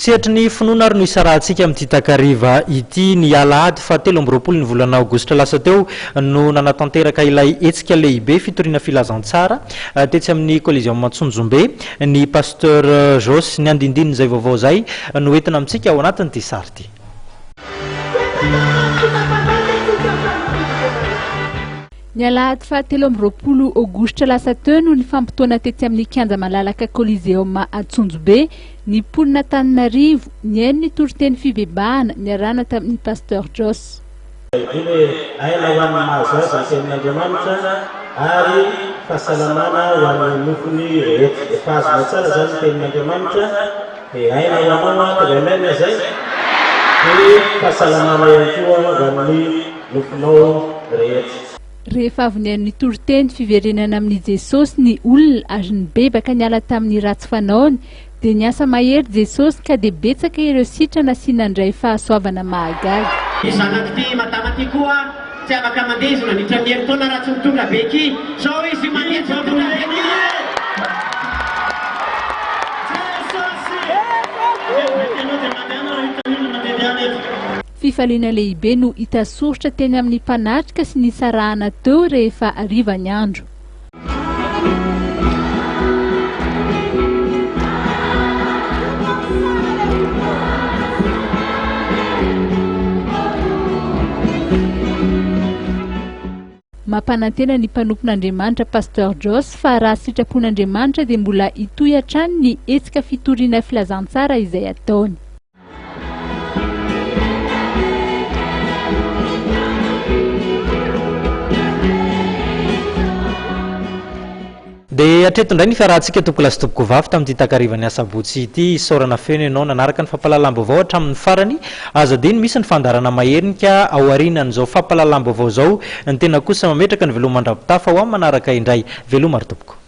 Sehatry ny finoana ary no isarahantsika amin'ity takariva ity ny alahady fa 7 ny volana aogositra lasa teo no nanatanteraka ilay hetsika lehibe fitoriana filazantsara tetsy amin'ny Coliseum Matsonjombe ny pasteur Jos ny andindininy izay vaovao izay no entina amintsika ao anatin'ity sary ity. Ny alahady fa 7 aogositra lasa teo no ny fampitoana tetsy amin'ny kianja malalaka Coliseum Matsonjombe ny mponina Antananarivo ny eny ny toriteny fibebahana ny arahana tamin'ny pasteur Jos. Aina ho an'ny mahazaza tenin'Andriamanitra ary fahasalamana ho an'ny nofony rehetra. Efa azona tsara zany tenin'Andriamanitra dia aina ho anao tagailana zay dia fahasalamana ihany koa ho an'ny nofonao rehetra. Rehefa avy ny toriteny fiverenana amin'ny Jesosy ny olona ary ny bebaka niala tamin'ny ratsy fanaony dia niasa mahery Jesosy ka dia betsaka ireo sitrana sy nandray fahasoavana mahagaga. Zanak'ity madama ty koa tsy afaka mandezona ny tramihery taona raha tsy mitonga be ky zao izy mandeha tsy mitonga be ky. Fifaliana lehibe no hita soritra teny amin'ny mpanatrika sy ny sarahana teo rehefa hariva ny andro. Mampanantena ny mpanompon'Andriamanitra pasteur Jos fa raha sitrapon'Andriamanitra dia mbola hitohy hatrany ny hetsika fitoriana filazantsara izay ataony. Dia hatreto indray ny fiarahantsika tompoko lasy tompoko vavy tamin'ity takarivany asabotsy ity isaorana feno ianao nanaraka ny fampahalalam-baovao hatramin'ny farany aza dia misy ny fandarana maherinika ao aorianan'izao fampahalalam-baovao izao ny tena kosa mametraka ny veloma mandrapitafa ho amin'ny manaraka indray veloma ary tompoko.